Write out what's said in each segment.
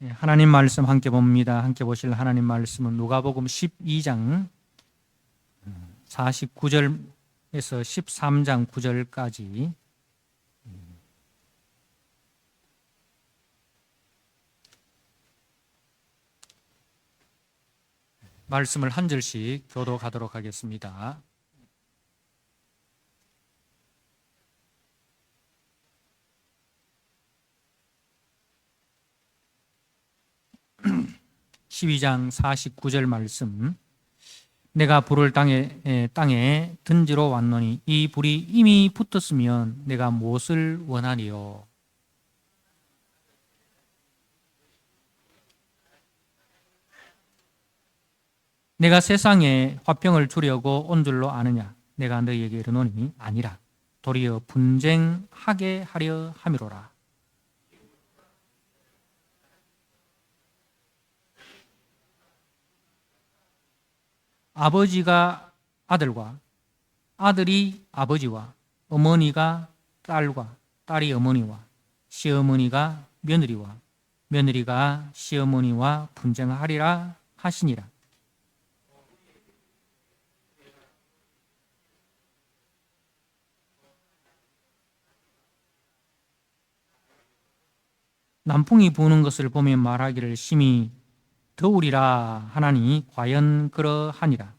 하나님 말씀 함께 봅니다. 함께 보실 하나님 말씀은 누가복음 12장 49절에서 13장 9절까지 말씀을 한 절씩 교독하도록 하겠습니다. (12장) 49절 말씀. 내가 불을 땅에 던지러 왔노니 이 불이 이미 붙었으면 내가 무엇을 원하니요. 내가 세상에 화평을 주려고 온 줄로 아느냐. 내가 너희에게 이르노니 아니라 도리어 분쟁하게 하려 함이로라. 아버지가 아들과 아들이 아버지와 어머니가 딸과 딸이 어머니와 시어머니가 며느리와 며느리가 시어머니와 분쟁하리라 하시니라. 남풍이 부는 것을 보며 말하기를 심히 더우리라 하나니 과연 그러하니라.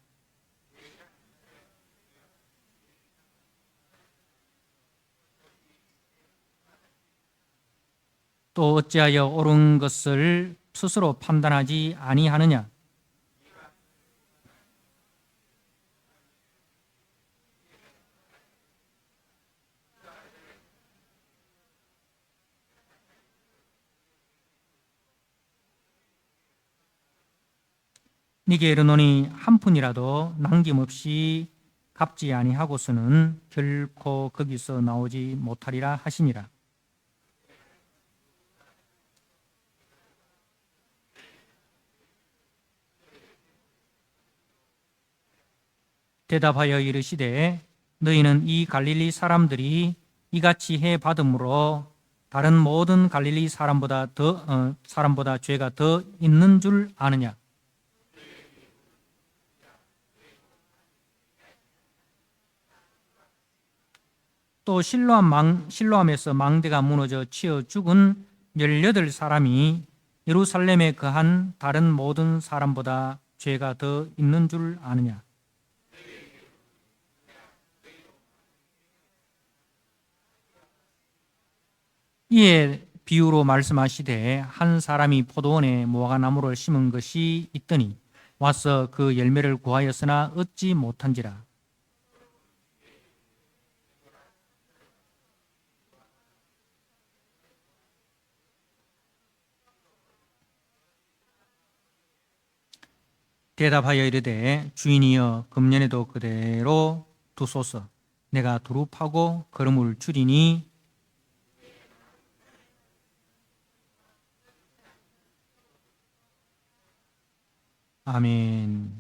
또 어찌하여 옳은 것을 스스로 판단하지 아니하느냐. 네게 이르노니 한 푼이라도 남김없이 갚지 아니하고서는 결코 거기서 나오지 못하리라 하시니라. 대답하여 이르시되 너희는 이 갈릴리 사람들이 이같이 해 받음으로 다른 모든 갈릴리 사람보다 죄가 더 있는 줄 아느냐. 또 실로암에서 망대가 무너져 치어 죽은 18사람이 예루살렘에 거한 다른 모든 사람보다 죄가 더 있는 줄 아느냐. 이에 비유로 말씀하시되 한 사람이 포도원에 무화과나무를 심은 것이 있더니 와서 그 열매를 구하였으나 얻지 못한지라. 대답하여 이르되 주인이여 금년에도 그대로 두소서. 내가 두릅하고 걸음을 줄이니 아멘.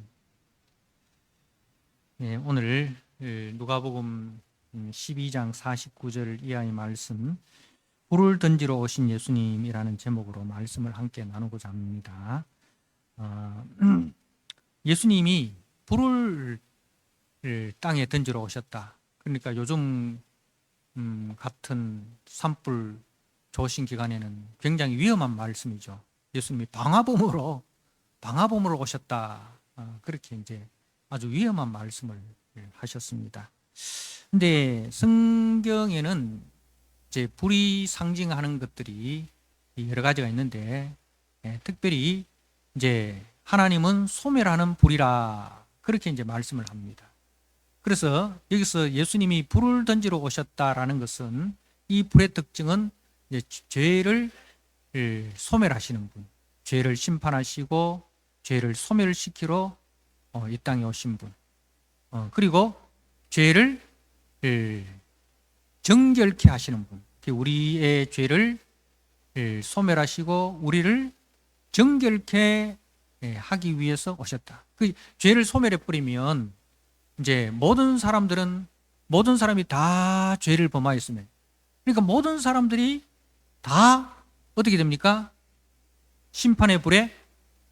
네, 오늘 누가복음 12장 49절 이하의 말씀, 불을 던지러 오신 예수님이라는 제목으로 말씀을 함께 나누고자 합니다. 예수님이 불을 땅에 던지러 오셨다. 그러니까 요즘 같은 산불 조신 기간에는 굉장히 위험한 말씀이죠. 예수님이 방화범으로 오셨다. 그렇게 이제 아주 위험한 말씀을 하셨습니다. 근데 성경에는 이제 불이 상징하는 것들이 여러 가지가 있는데, 특별히 이제 하나님은 소멸하는 불이라 그렇게 이제 말씀을 합니다. 그래서 여기서 예수님이 불을 던지러 오셨다라는 것은 이 불의 특징은 이제 죄를 소멸하시는 분, 죄를 심판하시고 죄를 소멸시키러 이 땅에 오신 분, 그리고 죄를 정결케 하시는 분, 우리의 죄를 소멸하시고 우리를 정결케 하기 위해서 오셨다. 그 죄를 소멸해 버리면 이제 모든 사람이 다 죄를 범하였으면, 그러니까 모든 사람들이 다 어떻게 됩니까? 심판의 불에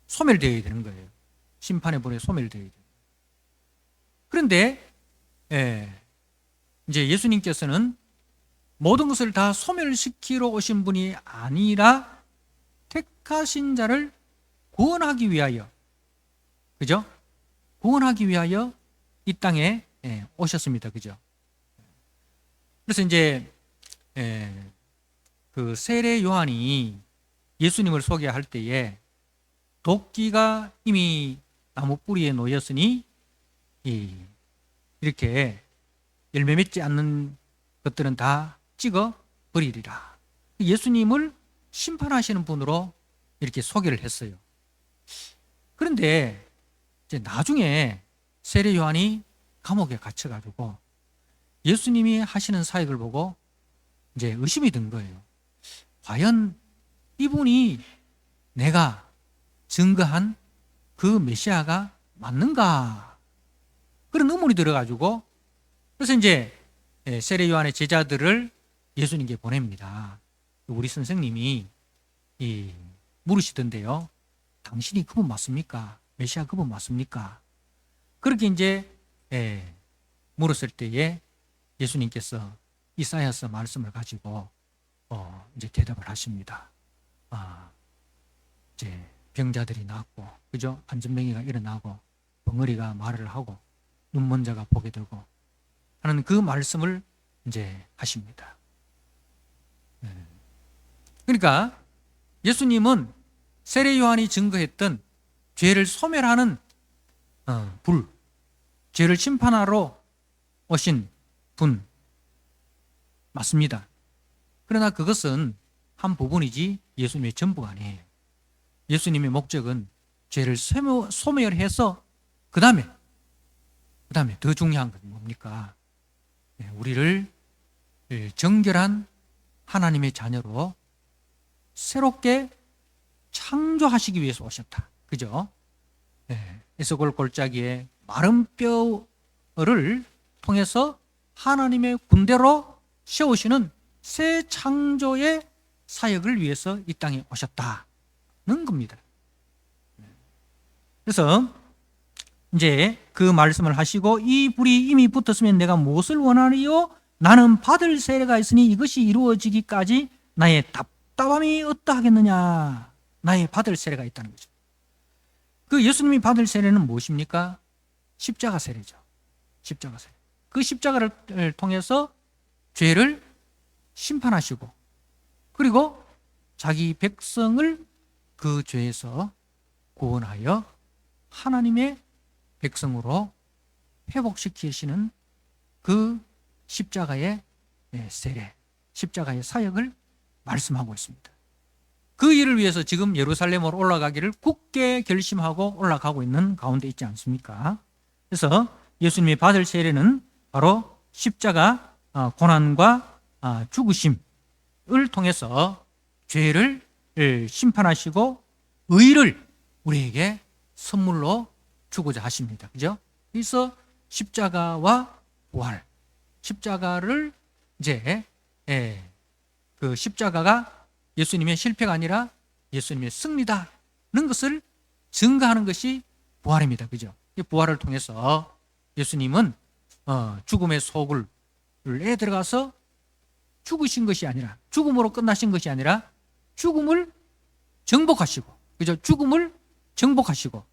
소멸되어야 되는 거예요. 심판의 불에 소멸되어야 돼요. 그런데 이제 예수님께서는 모든 것을 다 소멸시키러 오신 분이 아니라 택하신 자를 구원하기 위하여, 그죠? 구원하기 위하여 이 땅에 오셨습니다. 그죠? 그래서 이제 그 세례 요한이 예수님을 소개할 때에 도끼가 이미 나무 뿌리에 놓였으니 이렇게 열매 맺지 않는 것들은 다 찍어 버리리라. 예수님을 심판하시는 분으로 이렇게 소개를 했어요. 그런데 이제 나중에 세례 요한이 감옥에 갇혀가지고 예수님이 하시는 사역을 보고 이제 의심이 든 거예요. 과연 이분이 내가 증거한 그 메시아가 맞는가? 그런 의문이 들어가지고, 그래서 이제 세례 요한의 제자들을 예수님께 보냅니다. 우리 선생님이 물으시던데요. 당신이 그분 맞습니까? 메시아 그분 맞습니까? 그렇게 이제 물었을 때에 예수님께서 이사야서 말씀을 가지고 이제 대답을 하십니다. 이제 병자들이 낫고, 그죠? 안전병이가 일어나고, 벙어리가 말을 하고, 눈먼 자가 보게 되고 하는 그 말씀을 이제 하십니다. 그러니까 예수님은 세례 요한이 증거했던 죄를 소멸하는 불, 죄를 심판하러 오신 분 맞습니다. 그러나 그것은 한 부분이지 예수님의 전부가 아니에요. 예수님의 목적은 죄를 소멸해서 그 다음에 더 중요한 건 뭡니까? 우리를 정결한 하나님의 자녀로 새롭게 창조하시기 위해서 오셨다. 그죠? 에스골 골짜기에 마른 뼈를 통해서 하나님의 군대로 세우시는 새 창조의 사역을 위해서 이 땅에 오셨다는 겁니다. 그래서 이제 그 말씀을 하시고, 이 불이 이미 붙었으면 내가 무엇을 원하리요? 나는 받을 세례가 있으니 이것이 이루어지기까지 나의 답답함이 어떠하겠느냐? 나의 받을 세례가 있다는 거죠. 그 예수님이 받을 세례는 무엇입니까? 십자가 세례죠. 십자가 세례. 그 십자가를 통해서 죄를 심판하시고, 그리고 자기 백성을 그 죄에서 구원하여 하나님의 백성으로 회복시키시는 그 십자가의 세례, 십자가의 사역을 말씀하고 있습니다. 그 일을 위해서 지금 예루살렘으로 올라가기를 굳게 결심하고 올라가고 있는 가운데 있지 않습니까? 그래서 예수님이 받을 세례는 바로 십자가 고난과 죽으심을 통해서 죄를 심판하시고 의를 우리에게 선물로 주고자 하십니다. 그죠? 그래서 십자가와 부활, 십자가를 이제 그 십자가가 예수님의 실패가 아니라 예수님의 승리다는 것을 증거하는 것이 부활입니다. 그죠? 이 부활을 통해서 예수님은 죽음의 속을 에 들어가서 죽으신 것이 아니라, 죽음으로 끝나신 것이 아니라 죽음을 정복하시고, 그죠? 죽음을 정복하시고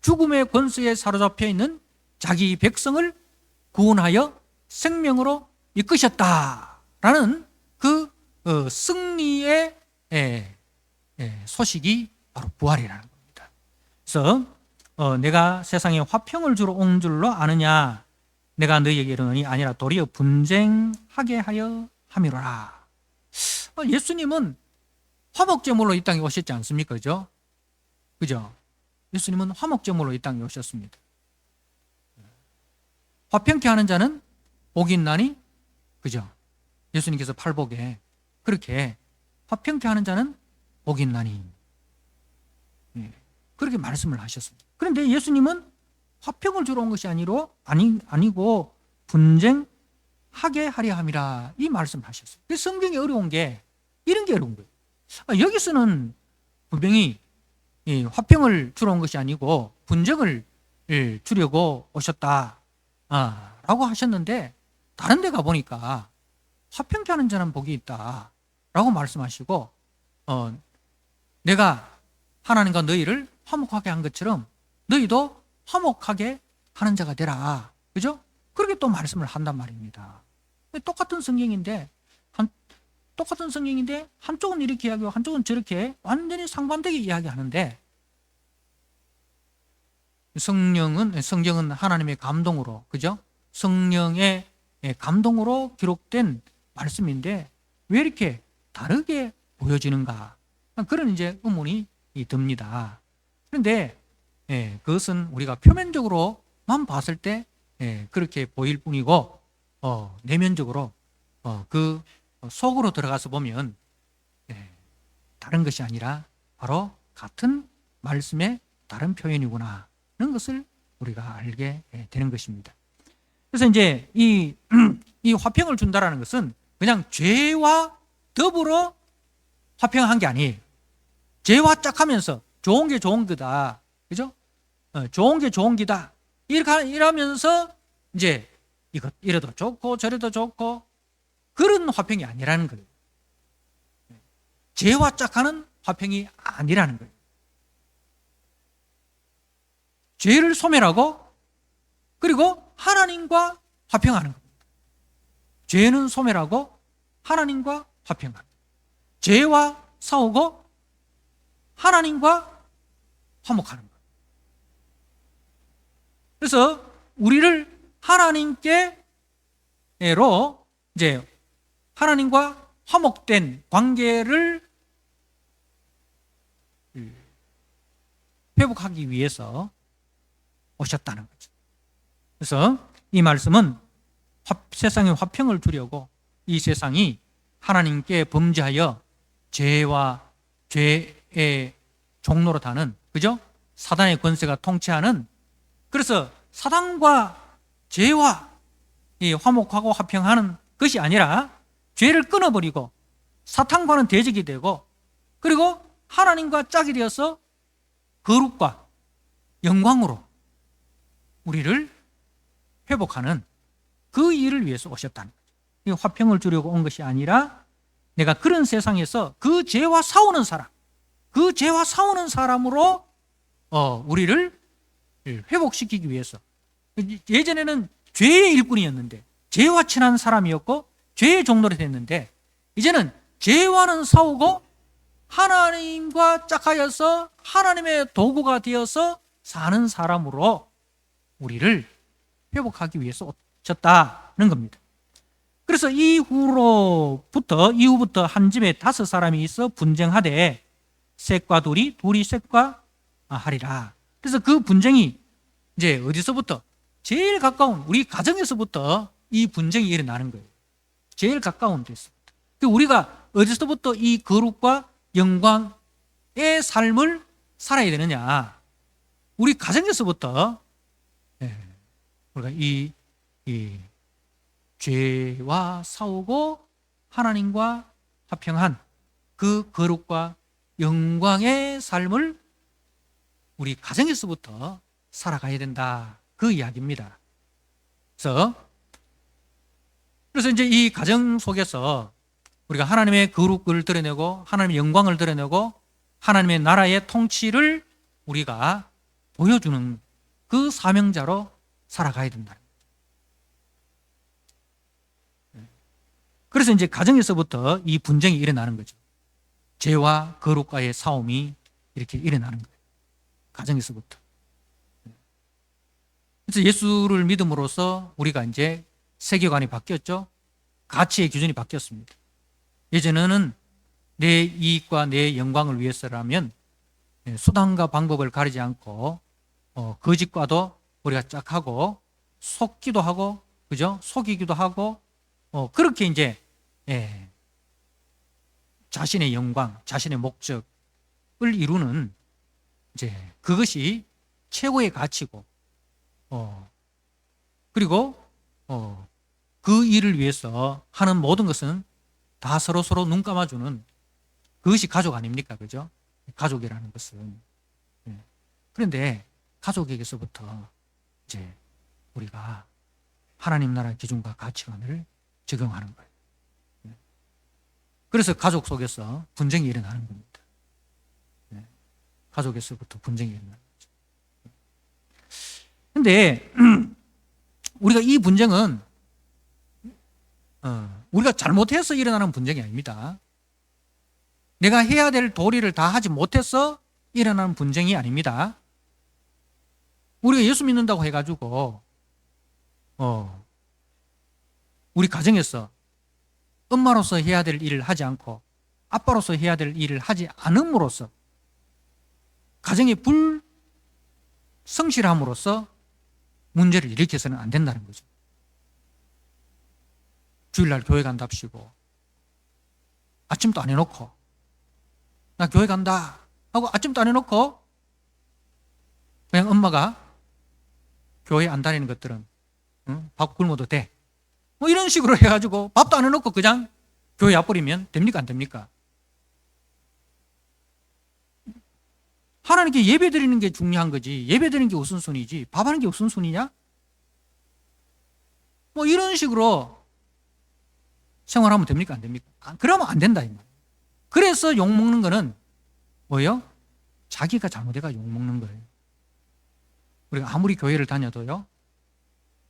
죽음의 권세에 사로잡혀 있는 자기 백성을 구원하여 생명으로 이끄셨다라는 그 승리의 소식이 바로 부활이라는 겁니다. 그래서 내가 세상에 화평을 주러 온 줄로 아느냐? 내가 너희에게 이르노니 아니라 도리어 분쟁하게 하여 함이로라. 예수님은 화목제물로 이 땅에 오셨지 않습니까? 그죠? 그죠? 예수님은 화목제물로 이 땅에 오셨습니다. 화평케 하는 자는 복이 있나니, 그죠? 예수님께서 팔복에 그렇게 화평케 하는 자는 복이 있나니, 그렇게 말씀을 하셨습니다. 그런데 예수님은 화평을 주러 온 것이 아니고 분쟁하게 하려 함이라, 이 말씀을 하셨어요. 성경이 어려운 게 이런 게 어려운 거예요. 여기서는 분명히 이 화평을 주러 온 것이 아니고 분쟁을 주려고 오셨다 라고 하셨는데, 다른 데 가보니까 화평케 하는 자는 복이 있다 라고 말씀하시고, 내가 하나님과 너희를 화목하게 한 것처럼 너희도 화목하게 하는 자가 되라, 그죠? 그렇게 또 말씀을 한단 말입니다. 똑같은 성경인데 한쪽은 이렇게 이야기하고 한쪽은 저렇게 완전히 상반되게 이야기하는데, 성경은 하나님의 감동으로, 그죠? 성령의 감동으로 기록된 말씀인데 왜 이렇게 다르게 보여지는가? 그런 이제 의문이 듭니다. 그런데 그것은 우리가 표면적으로만 봤을 때 그렇게 보일 뿐이고, 내면적으로 그 속으로 들어가서 보면 다른 것이 아니라 바로 같은 말씀의 다른 표현이구나 하는 것을 우리가 알게 되는 것입니다. 그래서 이제 이 화평을 준다라는 것은 그냥 죄와 더불어 화평한 게 아니에요. 죄와 짝하면서 좋은 게 좋은 거다, 그죠? 좋은 게 좋은 기다 이러면서 이제 이래도 좋고 저래도 좋고 그런 화평이 아니라는 거예요. 죄와 짝하는 화평이 아니라는 거예요. 죄를 소멸하고 그리고 하나님과 화평하는 겁니다. 죄는 소멸하고 하나님과 화평하는 거예요. 죄와 싸우고 하나님과 화목하는 거예요. 그래서 우리를 하나님께로 이제 하나님과 화목된 관계를 회복하기 위해서 오셨다는 거죠. 그래서 이 말씀은 세상에 화평을 주려고 이 세상이 하나님께 범죄하여 죄와 죄의 종로로 타는, 그죠? 사단의 권세가 통치하는, 그래서 사단과 죄와 이 화목하고 화평하는 것이 아니라 죄를 끊어버리고 사탄과는 대적이 되고 그리고 하나님과 짝이 되어서 거룩과 영광으로 우리를 회복하는 그 일을 위해서 오셨다는 거죠. 이 화평을 주려고 온 것이 아니라 내가 그런 세상에서 그 죄와 싸우는 사람으로 우리를 회복시키기 위해서. 예전에는 죄의 일꾼이었는데 죄와 친한 사람이었고 죄의 종로가 됐는데, 이제는 죄와는 싸우고 하나님과 짝하여서 하나님의 도구가 되어서 사는 사람으로 우리를 회복하기 위해서 오셨다는 겁니다. 그래서 이후부터 한 집에 5사람이 있어 분쟁하되 셋과 둘이 셋과 하리라. 그래서 그 분쟁이 이제 어디서부터? 제일 가까운 우리 가정에서부터 이 분쟁이 일어나는 거예요. 제일 가까운 데서부터. 우리가 어디서부터 이 거룩과 영광의 삶을 살아야 되느냐? 우리 가정에서부터 우리가 이 죄와 싸우고 하나님과 화평한 그 거룩과 영광의 삶을 우리 가정에서부터 살아가야 된다, 그 이야기입니다. 그래서 이제 이 가정 속에서 우리가 하나님의 거룩을 드러내고 하나님의 영광을 드러내고 하나님의 나라의 통치를 우리가 보여주는 그 사명자로 살아가야 된다. 그래서 이제 가정에서부터 이 분쟁이 일어나는 거죠. 죄와 거룩과의 싸움이 이렇게 일어나는 거예요. 가정에서부터. 그래서 예수를 믿음으로써 우리가 이제 세계관이 바뀌었죠. 가치의 기준이 바뀌었습니다. 예전에는 내 이익과 내 영광을 위해서라면 수단과 방법을 가리지 않고 거짓과도 우리가 짝하고 속기도 하고, 그죠? 속이기도 하고 그렇게 이제 자신의 영광, 자신의 목적을 이루는 이제 그것이 최고의 가치고, 그리고 그 일을 위해서 하는 모든 것은 다 서로 눈 감아주는 그것이 가족 아닙니까? 그죠? 가족이라는 것은. 그런데 가족에게서부터 이제 우리가 하나님 나라 기준과 가치관을 적용하는 거예요. 그래서 가족 속에서 분쟁이 일어나는 겁니다. 가족에서부터 분쟁이 일어나는 거죠. 그런데 우리가 이 분쟁은 우리가 잘못해서 일어나는 분쟁이 아닙니다. 내가 해야 될 도리를 다 하지 못해서 일어나는 분쟁이 아닙니다. 우리가 예수 믿는다고 해가지고 우리 가정에서 엄마로서 해야 될 일을 하지 않고 아빠로서 해야 될 일을 하지 않음으로써 가정의 불성실함으로써 문제를 일으켜서는 안 된다는 거죠. 주일날 교회 간답시고 아침도 안 해놓고 나 교회 간다 하고 아침도 안 해놓고 그냥 엄마가 교회 안 다니는 것들은 밥 굶어도 돼. 뭐 이런 식으로 해가지고 밥도 안 해놓고 그냥 교회 와버리면 됩니까? 안 됩니까? 하나님께 예배 드리는 게 중요한 거지. 예배 드리는 게 우선순위지. 밥 하는 게 우선순위냐? 뭐 이런 식으로 생활하면 됩니까? 안 됩니까? 그러면 안 된다. 그래서 욕먹는 거는 뭐예요? 자기가 잘못해가 욕먹는 거예요. 우리가 아무리 교회를 다녀도요,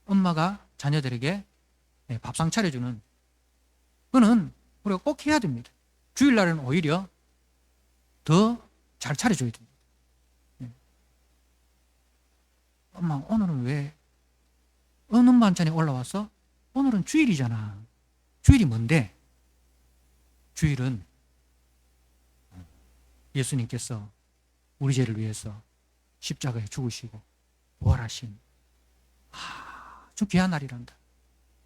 엄마가 자녀들에게 밥상 차려주는 그거는 우리가 꼭 해야 됩니다. 주일날은 오히려 더 잘 차려줘야 됩니다. 엄마 오늘은 왜 어느 반찬이 올라와서 오늘은 주일이잖아. 주일이 뭔데? 주일은 예수님께서 우리 죄를 위해서 십자가에 죽으시고 부활하신 아주 귀한 날이란다.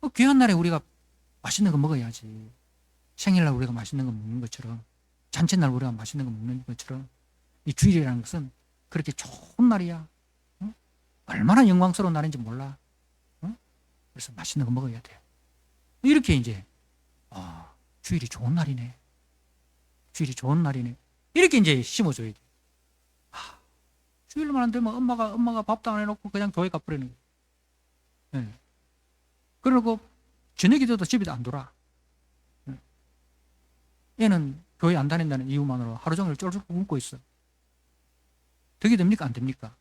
그 귀한 날에 우리가 맛있는 거 먹어야지. 생일날 우리가 맛있는 거 먹는 것처럼, 잔칫날 우리가 맛있는 거 먹는 것처럼 이 주일이라는 것은 그렇게 좋은 날이야. 얼마나 영광스러운 날인지 몰라. 그래서 맛있는 거 먹어야 돼. 이렇게 이제 주일이 좋은 날이네. 주일이 좋은 날이네. 이렇게 이제 심어줘야 돼. 주일만 안 되면 엄마가 밥도 안 해놓고 그냥 교회 가버리는 거예요. 그러고 저녁이 돼도 집에 안 돌아. 얘는 교회 안 다닌다는 이유만으로 하루 종일 쫄쫄 굶고 있어. 되게 됩니까? 안 됩니까?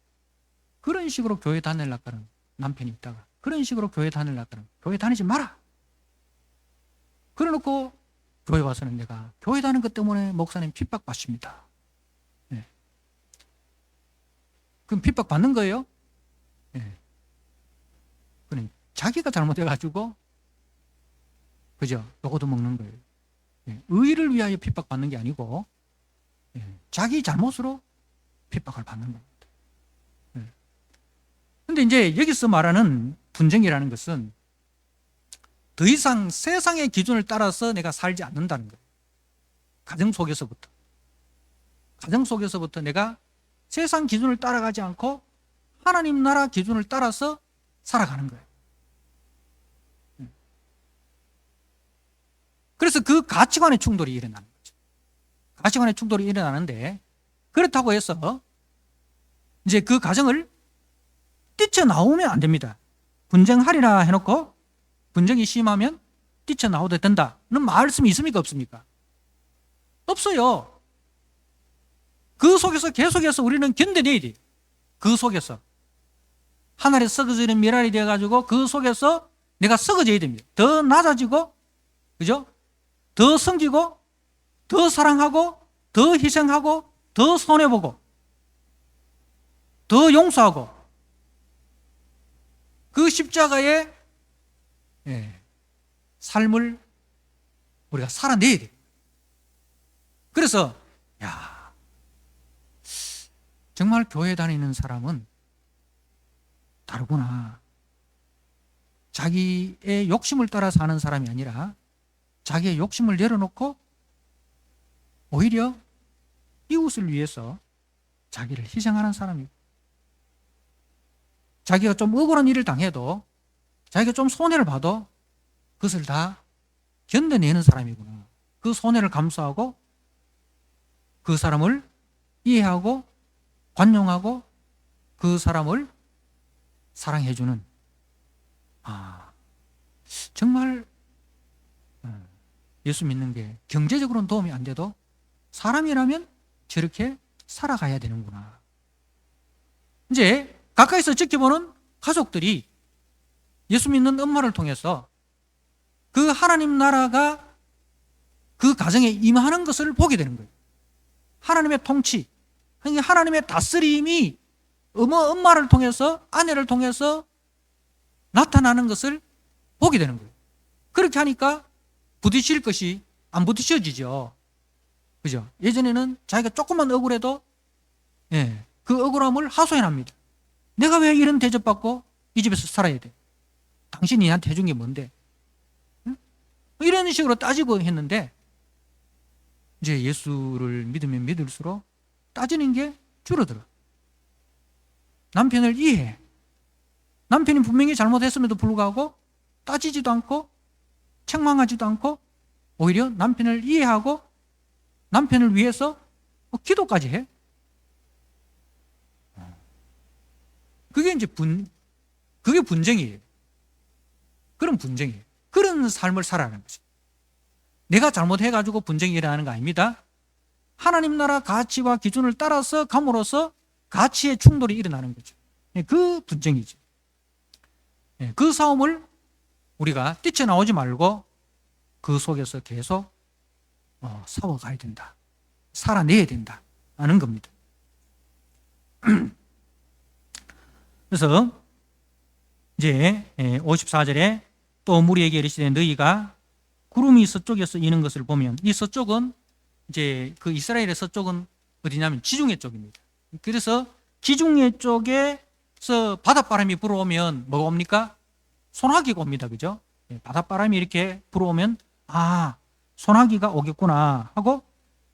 그런 식으로 교회 다니려고 하는 남편이 있다가, 그런 식으로 교회 다니려고 하는 교회 다니지 마라. 그래놓고 교회 와서는 내가 교회 다니는 것 때문에 목사님 핍박받습니다. 그럼 핍박받는 거예요? 그는 자기가 잘못해가지고 그죠? 요거도 먹는 거예요. 의를 위하여 핍박받는 게 아니고 자기 잘못으로 핍박을 받는 겁니다. 그런데 이제 여기서 말하는 분쟁이라는 것은 더 이상 세상의 기준을 따라서 내가 살지 않는다는 거예요. 가정 속에서부터 내가 세상 기준을 따라가지 않고 하나님 나라 기준을 따라서 살아가는 거예요. 그래서 그 가치관의 충돌이 일어나는 거죠. 가치관의 충돌이 일어나는데, 그렇다고 해서 이제 그 가정을 뛰쳐나오면 안 됩니다. 분쟁하리라 해놓고 분쟁이 심하면 뛰쳐나오도 된다는 말씀이 있습니까? 없습니까? 없어요. 그 속에서 계속해서 우리는 견뎌내야 돼요. 그 속에서 하늘에 썩어지는 미랄이 되어가지고 그 속에서 내가 썩어져야 됩니다. 더 낮아지고, 그죠? 더 섬기고, 더 사랑하고, 더 희생하고, 더 손해보고, 더 용서하고, 그 십자가의 삶을 우리가 살아내야 돼. 그래서 정말 교회 다니는 사람은 다르구나. 자기의 욕심을 따라 사는 사람이 아니라 자기의 욕심을 내려놓고 오히려 이웃을 위해서 자기를 희생하는 사람이고, 자기가 좀 억울한 일을 당해도, 자기가 좀 손해를 봐도 그것을 다 견뎌내는 사람이구나. 그 손해를 감수하고 그 사람을 이해하고 관용하고 그 사람을 사랑해주는, 정말 예수 믿는 게 경제적으로는 도움이 안 돼도 사람이라면 저렇게 살아가야 되는구나. 이제 가까이서 지켜보는 가족들이 예수 믿는 엄마를 통해서 그 하나님 나라가 그 가정에 임하는 것을 보게 되는 거예요. 하나님의 통치, 하나님의 다스림이 엄마를 통해서, 아내를 통해서 나타나는 것을 보게 되는 거예요. 그렇게 하니까 부딪힐 것이 안 부딪혀지죠. 그죠? 예전에는 자기가 조금만 억울해도 그 억울함을 하소연합니다. 내가 왜 이런 대접받고 이 집에서 살아야 돼? 당신이 나한테 해준 게 뭔데? 응? 이런 식으로 따지고 했는데 이제 예수를 믿으면 믿을수록 따지는 게 줄어들어. 남편을 이해해. 남편이 분명히 잘못했음에도 불구하고 따지지도 않고 책망하지도 않고 오히려 남편을 이해하고 남편을 위해서 기도까지 해. 그게 이제 그게 분쟁이에요. 그런 분쟁이에요. 그런 삶을 살아가는 거죠. 내가 잘못해가지고 분쟁이 일어나는 거 아닙니다. 하나님 나라 가치와 기준을 따라서 감으로써 가치의 충돌이 일어나는 거죠. 그 분쟁이죠. 그 싸움을 우리가 뛰쳐나오지 말고 그 속에서 계속 싸워가야 된다. 살아내야 된다. 하는 겁니다. 그래서 이제 54절에 또 무리에게 이르시되 너희가 구름이 서쪽에서 이는 것을 보면, 이 서쪽은 이제 그 이스라엘의 서쪽은 어디냐면 지중해 쪽입니다. 그래서 지중해 쪽에서 바닷바람이 불어오면 뭐가 옵니까? 소나기가 옵니다. 그죠? 바닷바람이 이렇게 불어오면 소나기가 오겠구나 하고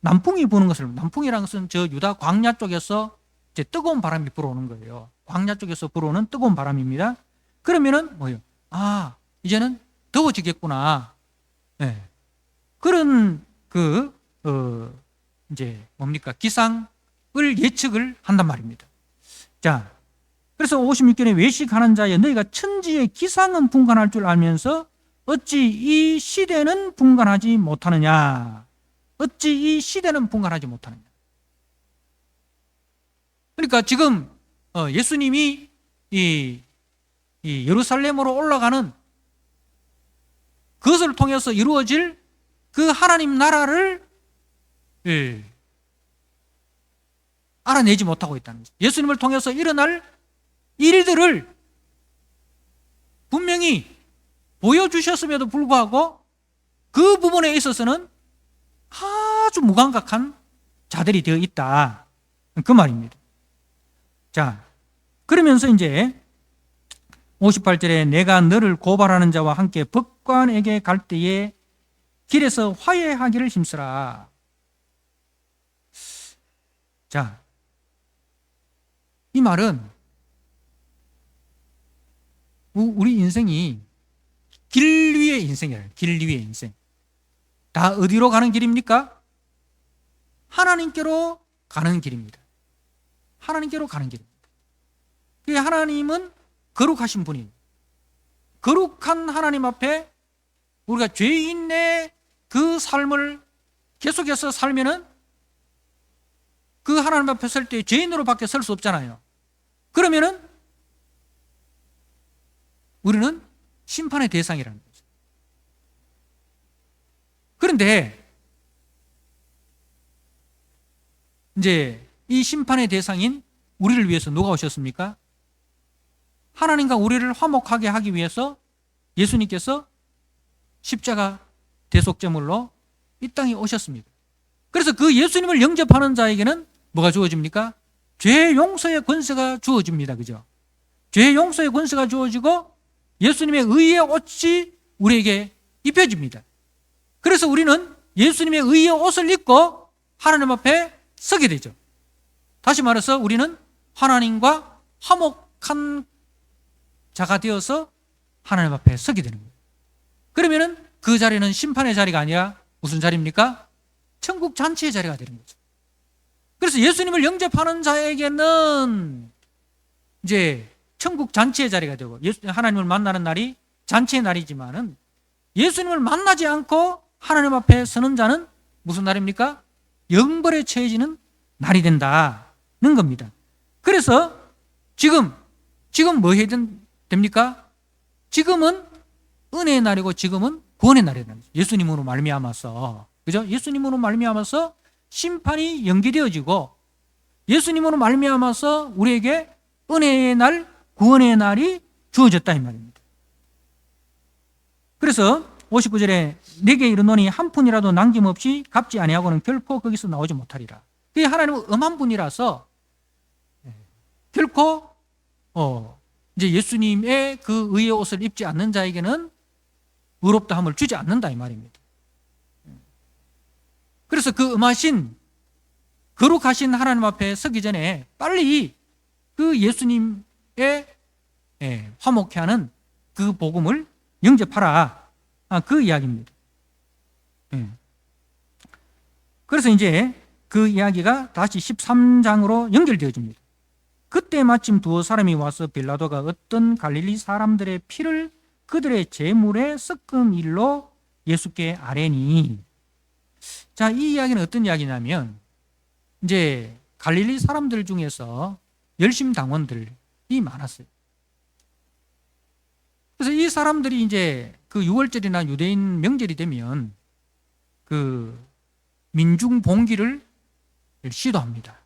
남풍이 부는 것을, 남풍이라는 것은 저 유다 광야 쪽에서 이제 뜨거운 바람이 불어오는 거예요. 광야 쪽에서 불어오는 뜨거운 바람입니다. 그러면은 뭐예요? 이제는 더워지겠구나. 그런 이제 뭡니까? 기상을 예측을 한단 말입니다. 자, 그래서 56절에 외식하는 자여 너희가 천지의 기상은 분간할 줄 알면서 어찌 이 시대는 분간하지 못하느냐? 어찌 이 시대는 분간하지 못하느냐? 그러니까 지금 예수님이 이 예루살렘으로 올라가는 그것을 통해서 이루어질 그 하나님 나라를 알아내지 못하고 있다는 거죠. 예수님을 통해서 일어날 일들을 분명히 보여주셨음에도 불구하고 그 부분에 있어서는 아주 무감각한 자들이 되어 있다. 그 말입니다. 자, 그러면서 이제 58절에 내가 너를 고발하는 자와 함께 법관에게 갈 때에 길에서 화해하기를 힘쓰라. 자, 이 말은 우리 인생이 길 위의 인생이에요. 길 위의 인생. 다 어디로 가는 길입니까? 하나님께로 가는 길입니다. 하나님께로 가는 길입니다. 그 하나님은 거룩하신 분입니다. 거룩한 하나님 앞에 우리가 죄인의 그 삶을 계속해서 살면은 그 하나님 앞에 설 때 죄인으로 밖에 설 수 없잖아요. 그러면은 우리는 심판의 대상이라는 거죠. 그런데 이제 이 심판의 대상인 우리를 위해서 누가 오셨습니까? 하나님과 우리를 화목하게 하기 위해서 예수님께서 십자가 대속제물로 이 땅에 오셨습니다. 그래서 그 예수님을 영접하는 자에게는 뭐가 주어집니까? 죄 용서의 권세가 주어집니다. 그죠? 죄 용서의 권세가 주어지고 예수님의 의의 옷이 우리에게 입혀집니다. 그래서 우리는 예수님의 의의 옷을 입고 하나님 앞에 서게 되죠. 다시 말해서 우리는 하나님과 화목한 자가 되어서 하나님 앞에 서게 되는 거예요. 그러면은 그 자리는 심판의 자리가 아니라 무슨 자리입니까? 천국 잔치의 자리가 되는 거죠. 그래서 예수님을 영접하는 자에게는 이제 천국 잔치의 자리가 되고 하나님을 만나는 날이 잔치의 날이지만은 예수님을 만나지 않고 하나님 앞에 서는 자는 무슨 날입니까? 영벌에 처해지는 날이 된다는 겁니다. 그래서 지금 뭐 해야 됩니까? 지금은 은혜의 날이고 지금은 구원의 날이다. 예수님으로 말미암아서, 그죠? 예수님으로 말미암아서 심판이 연기되어지고 예수님으로 말미암아서 우리에게 은혜의 날, 구원의 날이 주어졌다 이 말입니다. 그래서 59절에 내게 이르노니 한 푼이라도 남김없이 갚지 아니하고는 결코 거기서 나오지 못하리라. 그게 하나님은 엄한 분이라서 결코 이제 예수님의 그 의의 옷을 입지 않는 자에게는 의롭다함을 주지 않는다 이 말입니다. 그래서 그 엄하신 거룩하신 하나님 앞에 서기 전에 빨리 그 예수님의 화목케 하는 그 복음을 영접하라. 그 이야기입니다. 그래서 이제 그 이야기가 다시 13장으로 연결되어집니다. 그때 마침 두어 사람이 와서 빌라도가 어떤 갈릴리 사람들의 피를 그들의 제물에 섞은 일로 예수께 아뢰니. 자, 이 이야기는 어떤 이야기냐면 이제 갈릴리 사람들 중에서 열심당원들이 많았어요. 그래서 이 사람들이 이제 그 6월절이나 유대인 명절이 되면 그 민중 봉기를 시도합니다.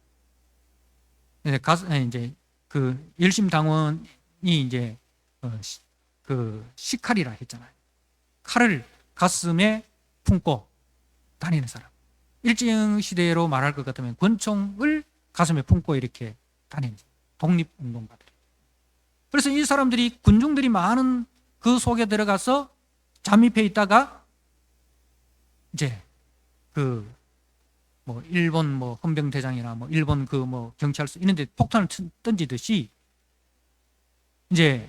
이제 그 열심당원이 이제 그 시칼이라 했잖아요. 칼을 가슴에 품고 다니는 사람. 일제시대로 말할 것 같으면 권총을 가슴에 품고 이렇게 다니는 독립운동가들. 그래서 이 사람들이 군중들이 많은 그 속에 들어가서 잠입해 있다가 이제 그 뭐 일본 뭐 헌병대장이나 뭐 일본 그 뭐 경찰서 이런 데 폭탄을 던지듯이 이제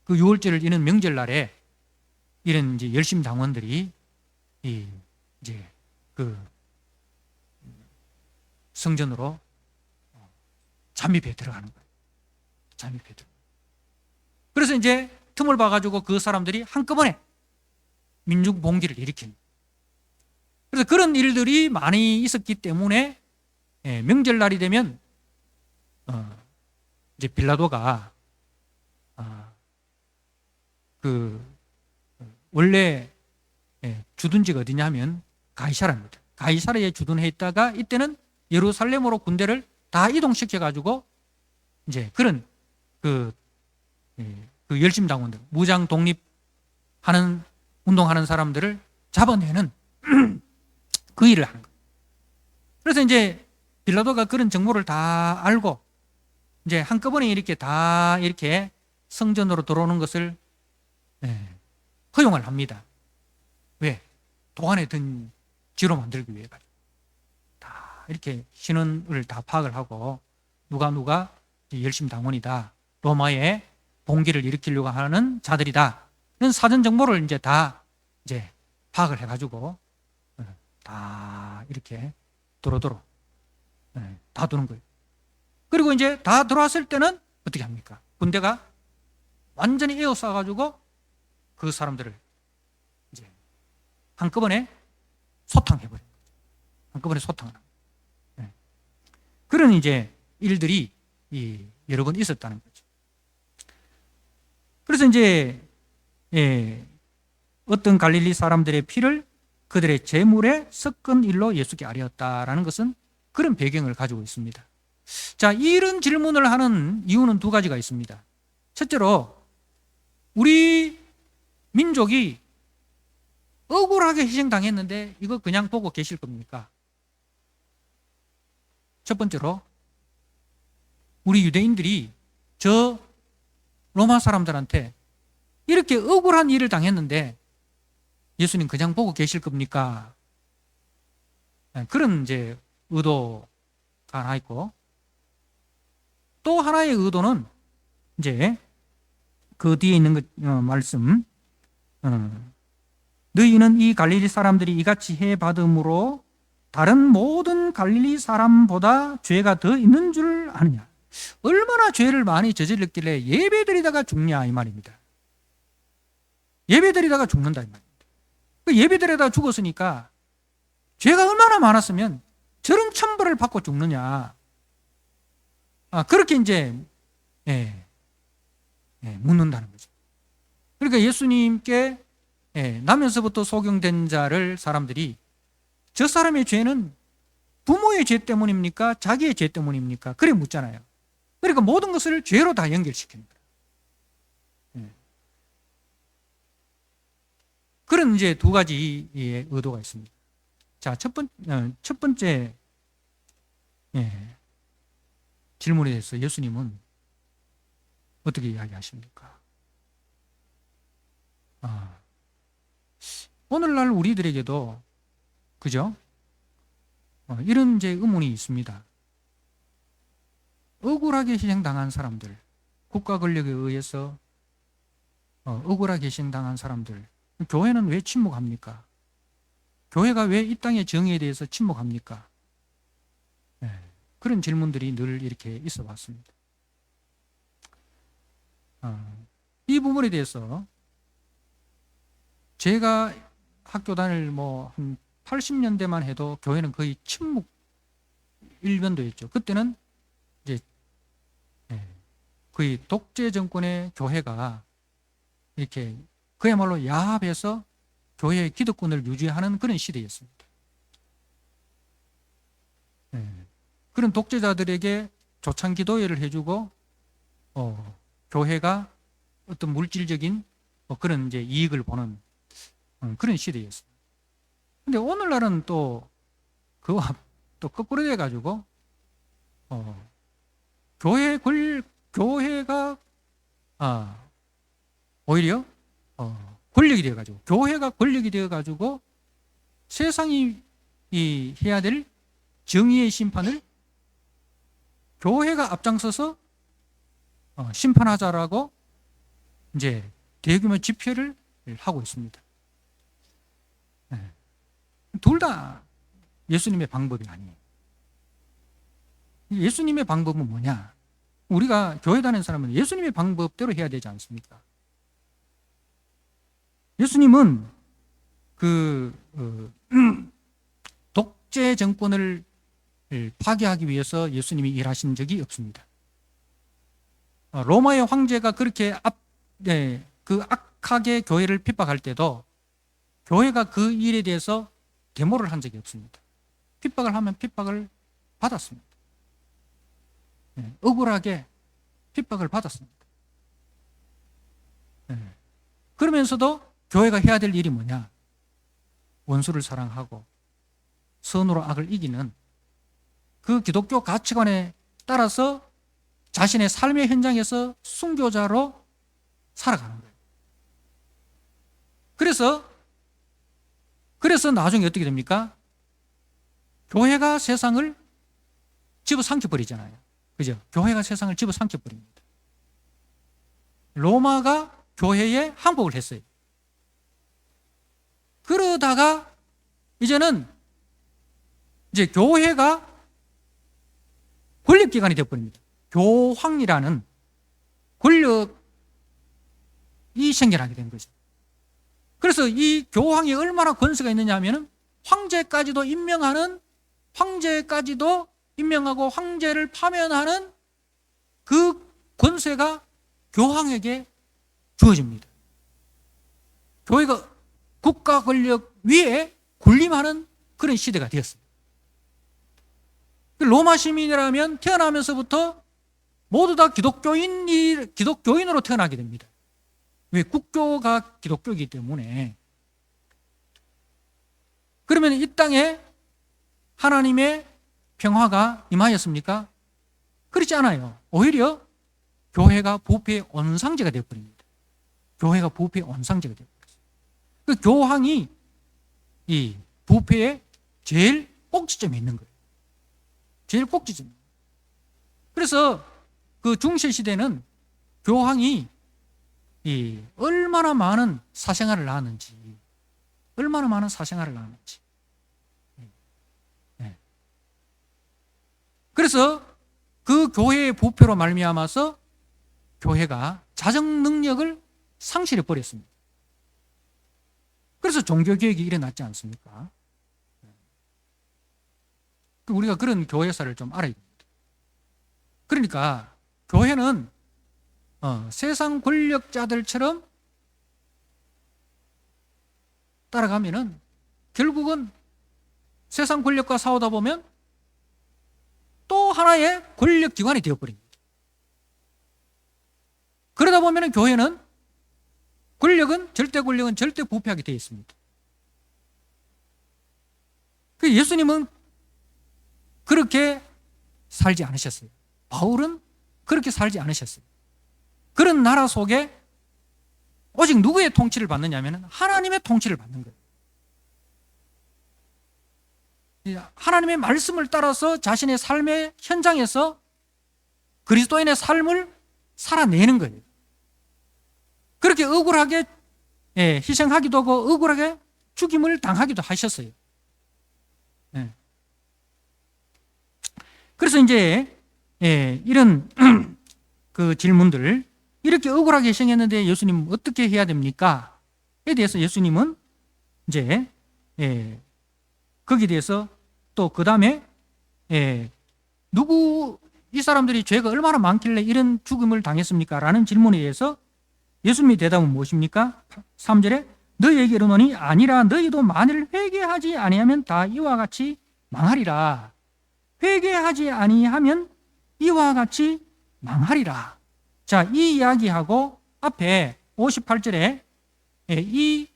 그 6월절을 이는 명절날에 이런 이제 열심당원들이 이제 그 성전으로 잠입해 들어가는 거예요. 잠입해 들어. 그래서 이제 틈을 봐가지고 그 사람들이 한꺼번에 민중 봉기를 일으킨. 그래서 그런 일들이 많이 있었기 때문에 명절날이 되면 이제 빌라도가 그 원래 주둔지가 어디냐 하면 가이사라입니다. 가이사라에 주둔해 있다가 이때는 예루살렘으로 군대를 다 이동시켜 가지고 이제 그런 그 열심당원들, 무장 독립하는 운동하는 사람들을 잡아내는 그 일을 하는 거예요. 그래서 이제 빌라도가 그런 정보를 다 알고 이제 한꺼번에 이렇게 다 이렇게 성전으로 들어오는 것을 허용을 합니다. 왜? 도안에 든 쥐로 만들기 위해 가지고 다 이렇게 신원을 다 파악을 하고 누가 열심당원이다, 로마의 봉기를 일으키려고 하는 자들이다, 이런 사전 정보를 이제 다 이제 파악을 해가지고 다 이렇게 도로도로 다 두는 거예요. 그리고 이제 다 들어왔을 때는 어떻게 합니까? 군대가 완전히 에워싸가지고 그 사람들을 이제 한꺼번에 소탕해버린 거죠. 한꺼번에 소탕을 합니다. 그런 이제 일들이 여러 번 있었다는 거죠. 그래서 이제 어떤 갈릴리 사람들의 피를 그들의 제물에 섞은 일로 예수께 아뢰었다라는 것은 그런 배경을 가지고 있습니다. 자, 이런 질문을 하는 이유는 두 가지가 있습니다. 첫째로 우리 민족이 억울하게 희생당했는데 이거 그냥 보고 계실 겁니까? 첫 번째로 우리 유대인들이 저 로마 사람들한테 이렇게 억울한 일을 당했는데 예수님 그냥 보고 계실 겁니까? 그런 이제 의도가 하나 있고, 또 하나의 의도는 이제 그 뒤에 있는 말씀, 너희는 이 갈릴리 사람들이 이같이 해 받음으로 다른 모든 갈릴리 사람보다 죄가 더 있는 줄 아느냐? 얼마나 죄를 많이 저질렀길래 예배드리다가 죽냐 이 말입니다. 예배드리다가 죽는다 이 말입니다. 그 예배드리다가 죽었으니까 죄가 얼마나 많았으면 저런 천벌을 받고 죽느냐. 그렇게 이제 묻는다는 거죠. 그러니까 예수님께 나면서부터 소경된 자를 사람들이 저 사람의 죄는 부모의 죄 때문입니까? 자기의 죄 때문입니까? 그래 묻잖아요. 그러니까 모든 것을 죄로 다 연결시킵니다. 그런 이제 두 가지의 의도가 있습니다. 자, 첫 번째 질문에 대해서 예수님은 어떻게 이야기하십니까? 오늘날 우리들에게도 그죠? 이런 이제 의문이 있습니다. 억울하게 희생당한 사람들, 국가 권력에 의해서 억울하게 희생당한 사람들, 교회는 왜 침묵합니까? 교회가 왜 이 땅의 정의에 대해서 침묵합니까? 그런 질문들이 늘 이렇게 있어 왔습니다. 이 부분에 대해서 제가 학교 다닐 한 80년대만 해도 교회는 거의 침묵 일변도였죠. 그때는 이제 거의 독재 정권의 교회가 이렇게 그야말로 야합해서 교회의 기득권을 유지하는 그런 시대였습니다. 그런 독재자들에게 조찬 기도회를 해주고 교회가 어떤 물질적인 그런 이제 이익을 보는 그런 시대였습니다. 근데 오늘날은 또 그와 또 거꾸로 돼가지고 교회가 오히려 권력이 되어가지고 교회가 권력이 되어가지고 세상이 해야 될 정의의 심판을 교회가 앞장서서 심판하자라고 이제 대규모 집회를 하고 있습니다. 둘 다 예수님의 방법이 아니에요. 예수님의 방법은 뭐냐? 우리가 교회 다니는 사람은 예수님의 방법대로 해야 되지 않습니까? 예수님은 독재 정권을 파괴하기 위해서 예수님이 일하신 적이 없습니다. 로마의 황제가 그렇게 그 악하게 교회를 핍박할 때도 교회가 그 일에 대해서 데모를 한 적이 없습니다. 핍박을 하면 핍박을 받았습니다. 억울하게 핍박을 받았습니다. 그러면서도 교회가 해야 될 일이 뭐냐? 원수를 사랑하고 선으로 악을 이기는 그 기독교 가치관에 따라서 자신의 삶의 현장에서 순교자로 살아가는 거예요. 그래서 나중에 어떻게 됩니까? 교회가 세상을 집어삼켜버리잖아요. 그죠? 교회가 세상을 집어삼켜버립니다. 로마가 교회에 항복을 했어요. 그러다가 이제는 이제 교회가 권력기관이 되어버립니다. 교황이라는 권력이 생겨나게 된 거죠. 그래서 이 교황이 얼마나 권세가 있느냐 하면은 황제까지도 임명하고 황제를 파면하는 그 권세가 교황에게 주어집니다. 교회가 국가 권력 위에 군림하는 그런 시대가 되었습니다. 로마 시민이라면 태어나면서부터 모두 다 기독교인으로 태어나게 됩니다. 왜? 국교가 기독교이기 때문에. 그러면 이 땅에 하나님의 평화가 임하였습니까? 그렇지 않아요. 오히려 교회가 부패의 온상제가 되어버립니다. 교회가 부패의 온상제가 되어버렸어요. 그 교황이 이 부패의 제일 꼭지점에 있는 거예요. 제일 꼭지점. 그래서 그 중세시대는 교황이 얼마나 많은 사생활을 낳았는지, 그래서 그 교회의 부패로 말미암아서 교회가 자정 능력을 상실해 버렸습니다. 그래서 종교개혁이 일어났지 않습니까? 우리가 그런 교회사를 좀 알아야 됩니다. 그러니까 교회는 세상 권력자들처럼 따라가면은 결국은 세상 권력과 싸우다 보면 또 하나의 권력기관이 되어버립니다. 그러다 보면 교회는 절대 권력은 절대 부패하게 되어 있습니다. 예수님은 그렇게 살지 않으셨어요. 바울은 그렇게 살지 않으셨어요. 그런 나라 속에 오직 누구의 통치를 받느냐 하면 하나님의 통치를 받는 거예요. 하나님의 말씀을 따라서 자신의 삶의 현장에서 그리스도인의 삶을 살아내는 거예요. 그렇게 억울하게 희생하기도 하고 억울하게 죽임을 당하기도 하셨어요. 그래서 이제 이런 그 질문들, 이렇게 억울하게 희생했는데 예수님은 어떻게 해야 됩니까? 에 대해서 예수님은 이제 거기에 대해서 또 그 다음에 이 사람들이 죄가 얼마나 많길래 이런 죽음을 당했습니까? 라는 질문에 대해서 예수님의 대답은 무엇입니까? 3절에 너희에게 이르노니 아니라 너희도 만일 회개하지 아니하면 다 이와 같이 망하리라. 회개하지 아니하면 이와 같이 망하리라. 자, 이 이야기하고 앞에 58절에 이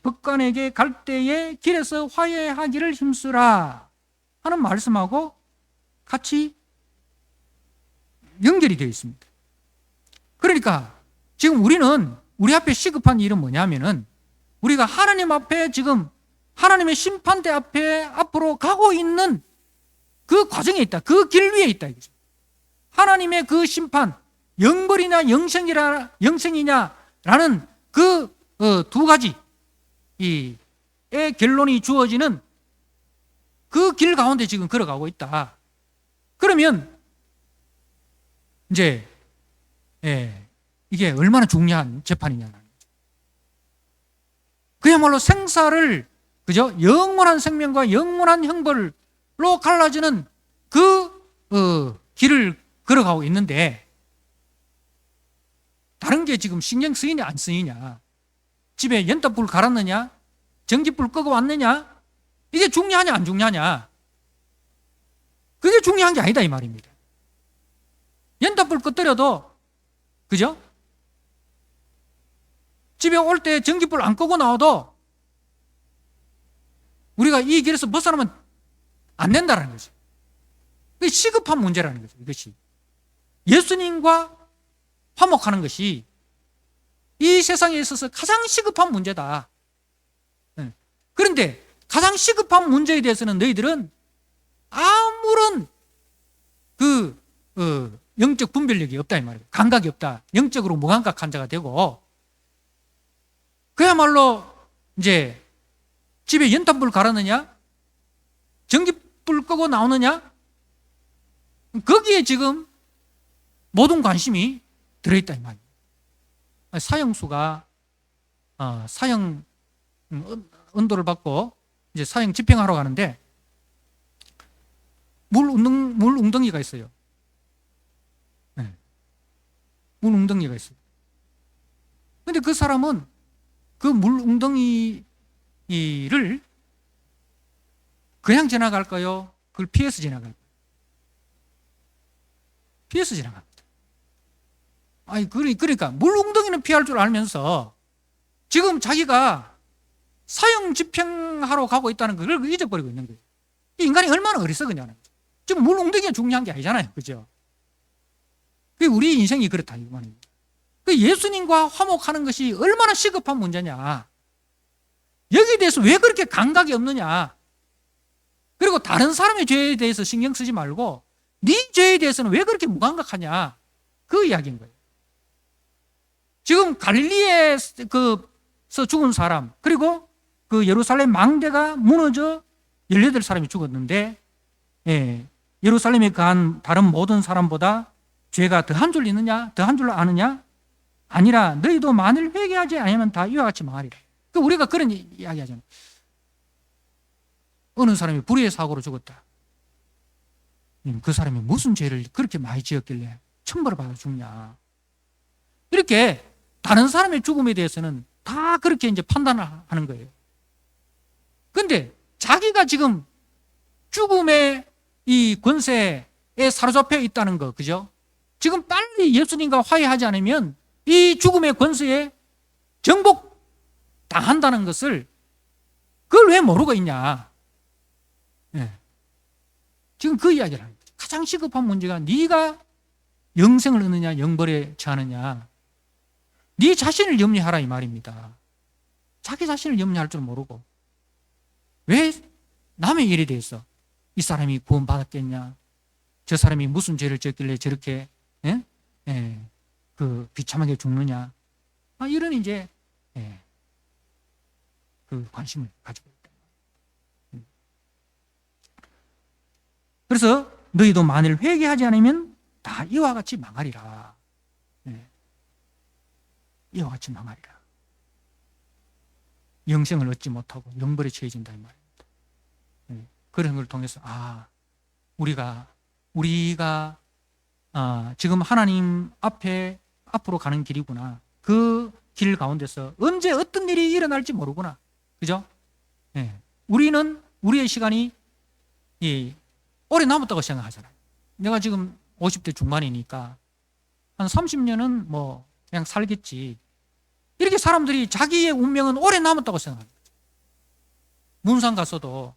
법관에게 갈 때에 길에서 화해하기를 힘쓰라 하는 말씀하고 같이 연결이 되어 있습니다. 그러니까 지금 우리 앞에 시급한 일은 뭐냐면은 우리가 하나님 앞에 지금 하나님의 심판대 앞에 앞으로 가고 있는 그 과정에 있다. 그 길 위에 있다. 하나님의 그 심판, 영벌이냐 영생이냐라는 그 두 가지의 결론이 주어지는 그 길 가운데 지금 걸어가고 있다. 그러면 이제 이게 얼마나 중요한 재판이냐. 그야말로 생사를 그죠? 영원한 생명과 영원한 형벌로 갈라지는 그 길을 걸어가고 있는데 다른 게 지금 신경 쓰이냐 안 쓰이냐, 집에 연탄불 갈았느냐, 전기불 끄고 왔느냐, 이게 중요하냐 안 중요하냐, 그게 중요한 게 아니다 이 말입니다. 연탄불 끄더라도 그죠? 집에 올 때 전기불 안 끄고 나와도 우리가 이 길에서 벗어나면 안 된다는 거죠. 이게 시급한 문제라는 거죠. 이것이 예수님과 화목하는 것이 이 세상에 있어서 가장 시급한 문제다. 그런데 가장 시급한 문제에 대해서는 너희들은 아무런 영적 분별력이 없다 이 말이에요. 감각이 없다. 영적으로 무감각한 자가 되고 그야말로 이제 집에 연탄불 갈았느냐, 전기불 끄고 나오느냐, 거기에 지금 모든 관심이 들어있다 이 말이에요. 사형수가 사형 언도를 받고 이제 사형 집행하러 가는데 물 웅덩이가 있어요. 물 웅덩이가 있어요. 근데 그 사람은 그 물 웅덩이를 그냥 지나갈까요? 그걸 피해서 지나갈까요? 피해서 지나갑니다. 그러니까 물 웅덩이는 피할 줄 알면서 지금 자기가 사형 집행하러 가고 있다는 걸 잊어버리고 있는 거예요. 이 인간이 얼마나 어리석으냐는 거죠. 지금 물 웅덩이가 중요한 게 아니잖아요. 그죠? 우리 인생이 그렇다 이 말입니다. 예수님과 화목하는 것이 얼마나 시급한 문제냐. 여기에 대해서 왜 그렇게 감각이 없느냐. 그리고 다른 사람의 죄에 대해서 신경 쓰지 말고 네 죄에 대해서는 왜 그렇게 무감각하냐. 그 이야기인 거예요. 지금 갈릴리에서 죽은 사람, 그리고 그 예루살렘 망대가 무너져 18사람이 죽었는데 예루살렘에 거한 다른 모든 사람보다 죄가 더한 줄 있느냐? 더한 줄 아느냐? 아니라 너희도 만일 회개하지 아니하면 다 이와 같이 망하리라. 우리가 그런 이야기 하잖아요. 어느 사람이 불의의 사고로 죽었다. 그 사람이 무슨 죄를 그렇게 많이 지었길래 천벌을 받아 죽냐. 이렇게 다른 사람의 죽음에 대해서는 다 그렇게 이제 판단을 하는 거예요. 근데 자기가 지금 죽음의 이 권세에 사로잡혀 있다는 거, 그죠? 지금 빨리 예수님과 화해하지 않으면 이 죽음의 권세에 정복 당한다는 것을 그걸 왜 모르고 있냐? 네. 지금 그 이야기를 합니다. 가장 시급한 문제가 네가 영생을 얻느냐, 영벌에 처하느냐. 네 자신을 염려하라 이 말입니다. 자기 자신을 염려할 줄 모르고 왜 남의 일에 대해서 이 사람이 구원받았겠냐, 저 사람이 무슨 죄를 지었길래 저렇게 그 비참하게 죽느냐, 이런 이제 그 관심을 가지고 있다. 그래서 너희도 만일 회개하지 않으면 다 이와 같이 망하리라. 이와 같이 망하리라. 영생을 얻지 못하고 영벌에 처해진다 이 말입니다. 그런 걸 통해서 우리가 지금 하나님 앞으로 가는 길이구나. 그 길 가운데서 언제 어떤 일이 일어날지 모르구나. 그죠? 우리는 우리의 시간이 오래 남았다고 생각하잖아요. 내가 지금 50대 중반이니까 한 30년은 뭐 그냥 살겠지. 이렇게 사람들이 자기의 운명은 오래 남았다고 생각합니다. 문상 가서도,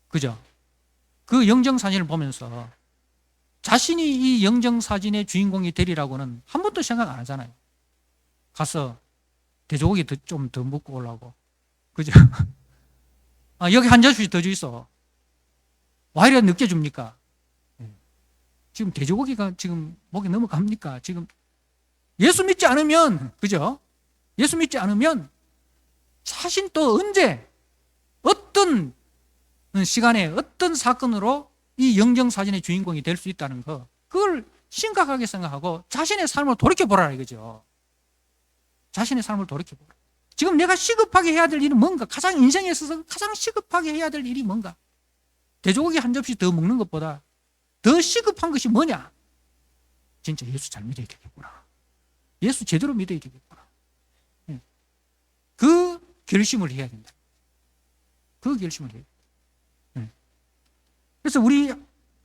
그죠? 그 영정사진을 보면서 자신이 이 영정사진의 주인공이 되리라고는 한 번도 생각 안 하잖아요. 가서 돼지고기 좀 더 먹고 오려고. 그죠? 여기 한 접시 더 주있어. 와 이래 늦게 줍니까? 지금 돼지고기가 지금 목에 넘어갑니까? 지금 예수 믿지 않으면, 그죠? 예수 믿지 않으면 자신 또 언제 어떤 시간에 어떤 사건으로 이 영정사진의 주인공이 될 수 있다는 거, 그걸 심각하게 생각하고 자신의 삶을 돌이켜보라 이거죠. 자신의 삶을 돌이켜보라. 지금 내가 시급하게 해야 될 일은 뭔가, 가장 인생에 있어서 가장 시급하게 해야 될 일이 뭔가, 돼지고기 한 접시 더 먹는 것보다 더 시급한 것이 뭐냐? 진짜 예수 잘 믿어야 되겠구나. 예수 제대로 믿어야 되겠구나. 그 결심을 해야 된다. 그 결심을 해야 된다. 그래서 우리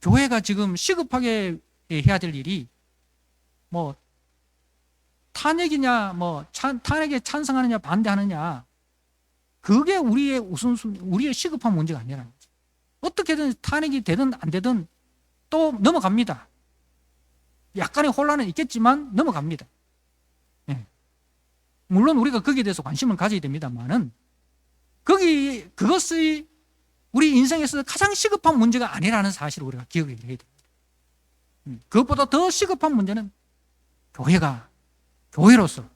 교회가 지금 시급하게 해야 될 일이 뭐 탄핵이냐, 뭐 탄핵에 찬성하느냐 반대하느냐, 그게 우리의 우선순위, 우리의 시급한 문제가 아니라는 거죠. 어떻게든 탄핵이 되든 안 되든 또 넘어갑니다. 약간의 혼란은 있겠지만 넘어갑니다. 물론 우리가 거기에 대해서 관심을 가져야 됩니다만은 그것이 우리 인생에서 가장 시급한 문제가 아니라는 사실을 우리가 기억해야 됩니다. 그것보다 더 시급한 문제는 교회가 교회로서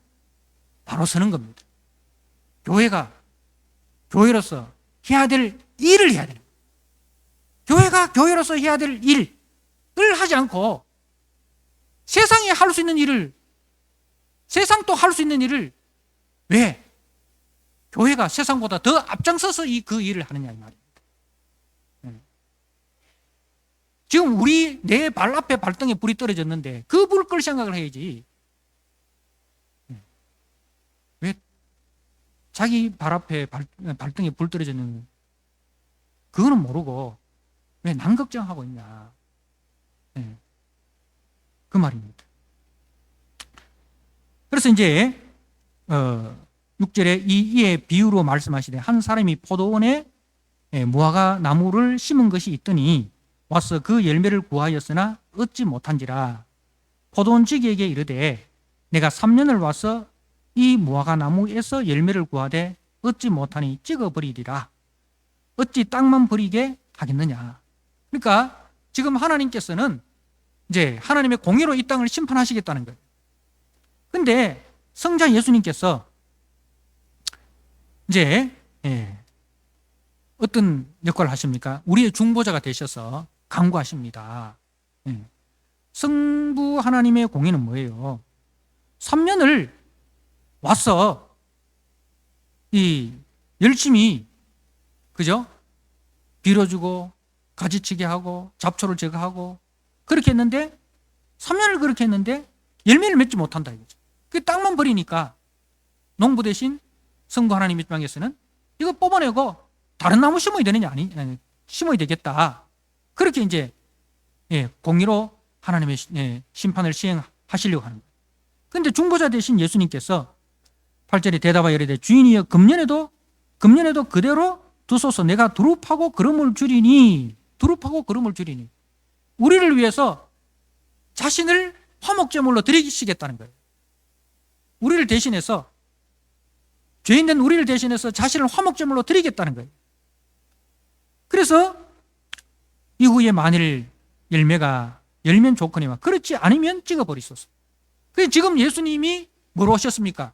바로 서는 겁니다. 교회가 교회로서 해야 될 일을 해야 됩니다. 교회가 교회로서 해야 될 일을 하지 않고 세상이 할 수 있는 일을, 세상도 할 수 있는 일을 왜 교회가 세상보다 더 앞장서서 그 일을 하느냐 이 말입니다. 지금 내 발 앞에 발등에 불이 떨어졌는데 그 불 끌 생각을 해야지. 왜 자기 발 앞에 발등에 불 떨어졌는 그거는 모르고 왜 남 걱정하고 있냐. 그 말입니다. 그래서 이제 6절에 이의 비유로 말씀하시되 한 사람이 포도원에 무화과 나무를 심은 것이 있더니 와서 그 열매를 구하였으나 얻지 못한지라. 포도원 지기에게 이르되 내가 3년을 와서 이 무화과 나무에서 열매를 구하되 얻지 못하니 찍어버리리라. 어찌 땅만 버리게 하겠느냐. 그러니까 지금 하나님께서는 이제 하나님의 공의로 이 땅을 심판하시겠다는 거예요. 근데 성자 예수님께서 이제 어떤 역할을 하십니까? 우리의 중보자가 되셔서 간구하십니다. 성부 하나님의 공의는 뭐예요? 3년을 와서 열심히 그죠? 빌어주고 가지치게 하고 잡초를 제거하고 그렇게 했는데 3년을 그렇게 했는데 열매를 맺지 못한다 이거죠. 그 땅만 버리니까 농부 대신 성부 하나님 입장에서는 이거 뽑아내고 다른 나무 심어야 되느냐? 아니, 심어야 되겠다. 그렇게 이제 공의로 하나님의 심판을 시행하시려고 하는 거예요. 그런데 중보자 대신 예수님께서 8절에 대답하여 이르되 주인이여 금년에도 그대로 두소서. 내가 두릅하고 거름을 줄이니 우리를 위해서 자신을 화목제물로 드리시겠다는 거예요. 우리를 대신해서 죄인된 우리를 대신해서 자신을 화목제물로 드리겠다는 거예요. 그래서 이후에 만일 열면 좋거니와 그렇지 않으면 찍어버리소서. 그래서 지금 예수님이 뭐로 오셨습니까?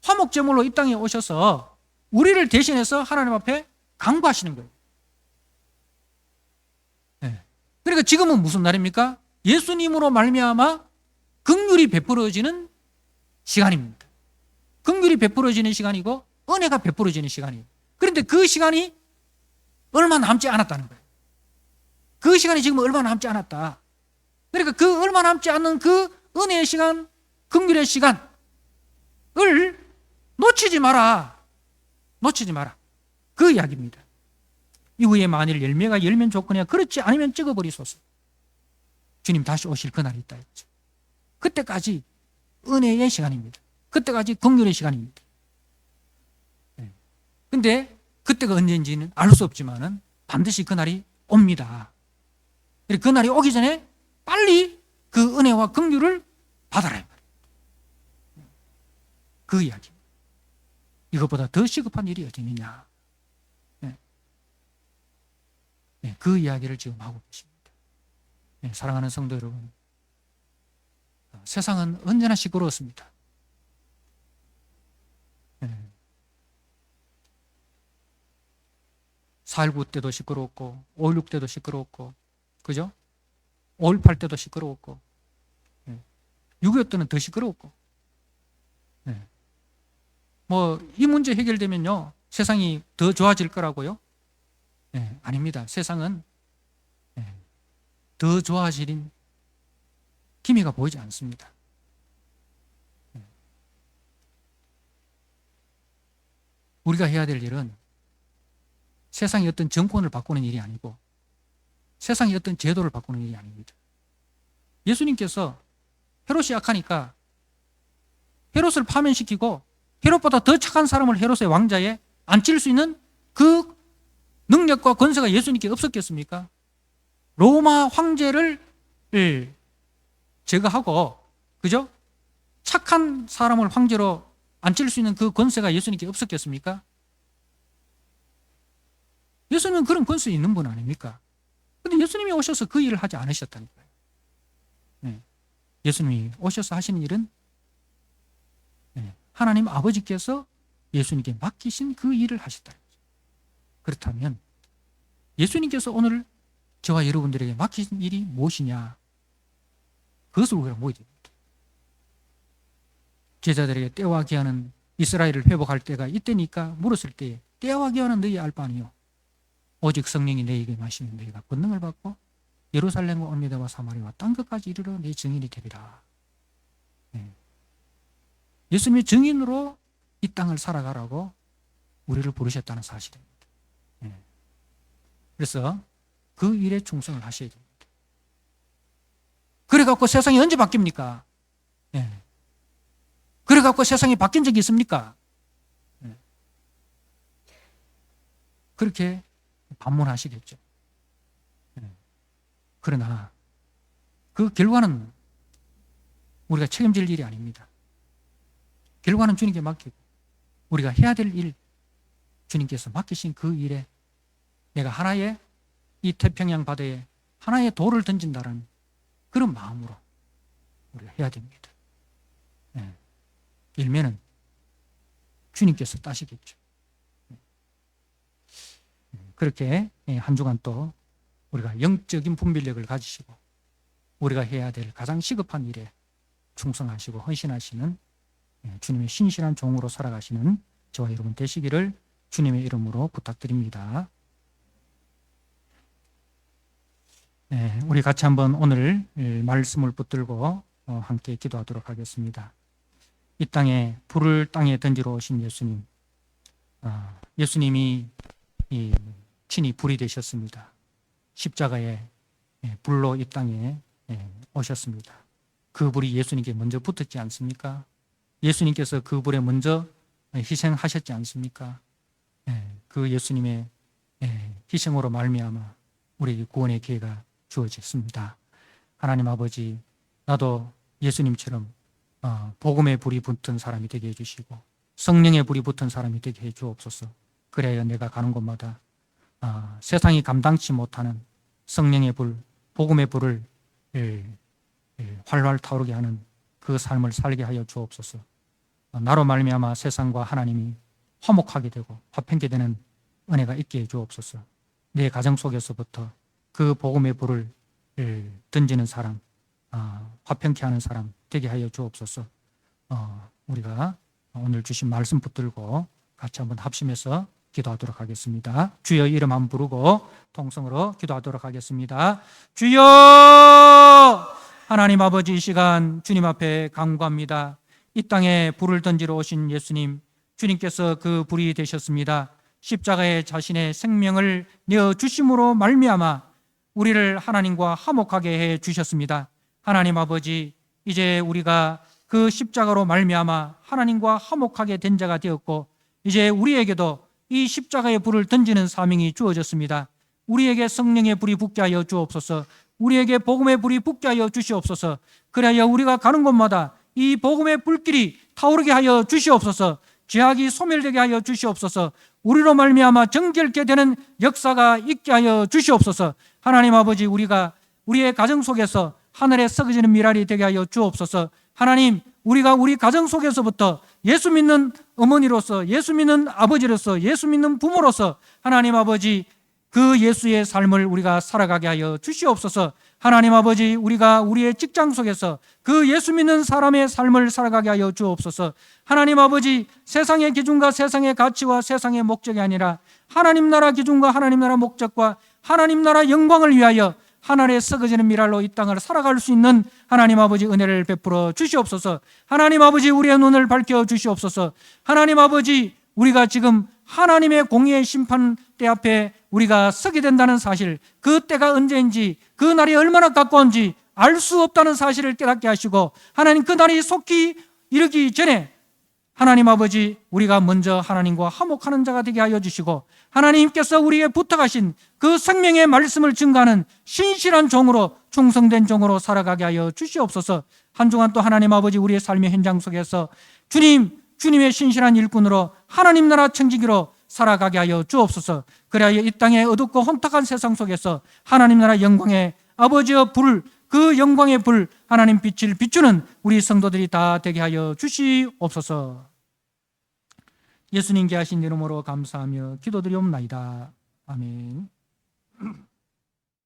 화목제물로 이 땅에 오셔서 우리를 대신해서 하나님 앞에 간구하시는 거예요. 그러니까 지금은 무슨 날입니까? 예수님으로 말미암아 긍휼이 베풀어지는 시간입니다. 긍휼이 베풀어지는 시간이고 은혜가 베풀어지는 시간이에요. 그런데 그 시간이 얼마 남지 않았다는 거예요. 그 시간이 지금 얼마 남지 않았다. 그러니까 그 얼마 남지 않는 그 은혜의 시간, 긍휼의 시간을 놓치지 마라. 그 이야기입니다. 이후에 만일 열매가 열면 좋거니와 그렇지 않으면 찍어버리소서. 주님 다시 오실 그날이 있다 했죠. 그때까지 은혜의 시간입니다. 그때까지 긍휼의 시간입니다. 그런데 그때가 언제인지는 알 수 없지만은 반드시 그날이 옵니다. 그날이 오기 전에 빨리 그 은혜와 긍휼을 받아라. 그 이야기. 이것보다 더 시급한 일이 어디 있느냐. 그 이야기를 지금 하고 계십니다. 사랑하는 성도 여러분, 세상은 언제나 시끄러웠습니다. 4.19 때도 시끄러웠고 5.16 때도 시끄러웠고 그죠? 5.18 때도 시끄러웠고 6.25 때는 더 시끄러웠고 이 문제 해결되면요 세상이 더 좋아질 거라고요? 아닙니다. 세상은 더 좋아지는 기미가 보이지 않습니다. 우리가 해야 될 일은 세상의 어떤 정권을 바꾸는 일이 아니고 세상의 어떤 제도를 바꾸는 일이 아닙니다. 예수님께서 헤롯이 약하니까 헤롯을 파면시키고 헤롯보다 더 착한 사람을 헤롯의 왕자에 앉힐 수 있는 그 능력과 권세가 예수님께 없었겠습니까? 로마 황제를 제거하고 그죠? 착한 사람을 황제로 앉힐 수 있는 그 권세가 예수님께 없었겠습니까? 예수님은 그런 권세 있는 분 아닙니까? 그런데 예수님이 오셔서 그 일을 하지 않으셨다니까요. 예수님이 오셔서 하시는 일은 하나님 아버지께서 예수님께 맡기신 그 일을 하셨다. 그렇다면 예수님께서 오늘 저와 여러분들에게 맡기신 일이 무엇이냐? 그것을 우리가 모여야 됩니다. 제자들에게 때와 기한은 이스라엘을 회복할 때가 이때니까 물었을 때에 때와 기한은 너희 알 바 아니요. 오직 성령이 너희에게 마시면 너희가 권능을 받고 예루살렘과 올미다와 사마리아와 땅 끝까지 이르러 내 증인이 되리라. 예수님이 증인으로 이 땅을 살아가라고 우리를 부르셨다는 사실입니다. 그래서 그 일에 충성을 하셔야 됩니다. 그래갖고 세상이 언제 바뀝니까? 그래갖고 세상이 바뀐 적이 있습니까? 그렇게 반문하시겠죠. 그러나 그 결과는 우리가 책임질 일이 아닙니다. 결과는 주님께 맡기고 우리가 해야 될 일, 주님께서 맡기신 그 일에 내가 하나의 이 태평양 바다에 하나의 돌을 던진다는 그런 마음으로 우리가 해야 됩니다. 일면은 주님께서 따시겠죠. 그렇게 한 주간 또 우리가 영적인 분별력을 가지시고 우리가 해야 될 가장 시급한 일에 충성하시고 헌신하시는 주님의 신실한 종으로 살아가시는 저와 여러분 되시기를 주님의 이름으로 부탁드립니다. 우리 같이 한번 오늘 말씀을 붙들고 함께 기도하도록 하겠습니다. 이 땅에 불을 땅에 던지러 오신 예수님, 예수님이 친히 불이 되셨습니다. 십자가에 불로 이 땅에 오셨습니다. 그 불이 예수님께 먼저 붙었지 않습니까? 예수님께서 그 불에 먼저 희생하셨지 않습니까? 그 예수님의 희생으로 말미암아 우리에게 구원의 기회가 주어졌습니다. 하나님 아버지, 나도 예수님처럼 복음의 불이 붙은 사람이 되게 해주시고 성령의 불이 붙은 사람이 되게 해 주옵소서. 그래야 내가 가는 곳마다 세상이 감당치 못하는 성령의 불, 복음의 불을 활활 타오르게 하는 그 삶을 살게 하여 주옵소서. 나로 말미암아 세상과 하나님이 화목하게 되고 화평케 되는 은혜가 있게 해 주옵소서. 내 가정 속에서부터 그 복음의 불을 던지는 사람, 화평케 하는 사람 되게 하여 주옵소서. 우리가 오늘 주신 말씀 붙들고 같이 한번 합심해서 기도하도록 하겠습니다. 주여 이름 한번 부르고 통성으로 기도하도록 하겠습니다. 주여! 하나님 아버지, 이 시간 주님 앞에 간구합니다. 이 땅에 불을 던지러 오신 예수님, 주님께서 그 불이 되셨습니다. 십자가에 자신의 생명을 내어 주심으로 말미암아 우리를 하나님과 화목하게 해 주셨습니다. 하나님 아버지, 이제 우리가 그 십자가로 말미암아 하나님과 화목하게 된 자가 되었고 이제 우리에게도 이 십자가의 불을 던지는 사명이 주어졌습니다. 우리에게 성령의 불이 붙게 하여 주옵소서. 우리에게 복음의 불이 붙게 하여 주시옵소서. 그래야 우리가 가는 곳마다 이 복음의 불길이 타오르게 하여 주시옵소서. 죄악이 소멸되게 하여 주시옵소서. 우리로 말미암아 정결케 되는 역사가 있게 하여 주시옵소서. 하나님 아버지, 우리가 우리의 가정 속에서 하늘에 썩어지는 미랄이 되게 하여 주옵소서. 하나님, 우리가 우리 가정 속에서부터 예수 믿는 어머니로서, 예수 믿는 아버지로서, 예수 믿는 부모로서 하나님 아버지, 그 예수의 삶을 우리가 살아가게 하여 주시옵소서. 하나님 아버지, 우리가 우리의 직장 속에서 그 예수 믿는 사람의 삶을 살아가게 하여 주옵소서. 하나님 아버지, 세상의 기준과 세상의 가치와 세상의 목적이 아니라 하나님 나라 기준과 하나님 나라 목적과 하나님 나라 영광을 위하여 하늘에 썩어지는 미랄로 이 땅을 살아갈 수 있는 하나님 아버지 은혜를 베풀어 주시옵소서. 하나님 아버지, 우리의 눈을 밝혀 주시옵소서. 하나님 아버지, 우리가 지금 하나님의 공의의 심판 때 앞에 우리가 서게 된다는 사실, 그 때가 언제인지, 그 날이 얼마나 가까운지 알 수 없다는 사실을 깨닫게 하시고, 하나님 그 날이 속히 이르기 전에 하나님 아버지, 우리가 먼저 하나님과 화목하는 자가 되게 하여 주시고, 하나님께서 우리에게 부탁하신 그 생명의 말씀을 증거하는 신실한 종으로, 충성된 종으로 살아가게 하여 주시옵소서. 한 주간 또 하나님 아버지, 우리의 삶의 현장 속에서 주님의 신실한 일꾼으로 하나님 나라 청지기로 살아가게 하여 주옵소서. 그래야 이 땅의 어둡고 혼탁한 세상 속에서 하나님 나라 영광의 아버지의 불, 그 영광의 불, 하나님 빛을 비추는 우리 성도들이 다 되게 하여 주시옵소서. 예수님께 하신 이름으로 감사하며 기도드리옵나이다. 아멘.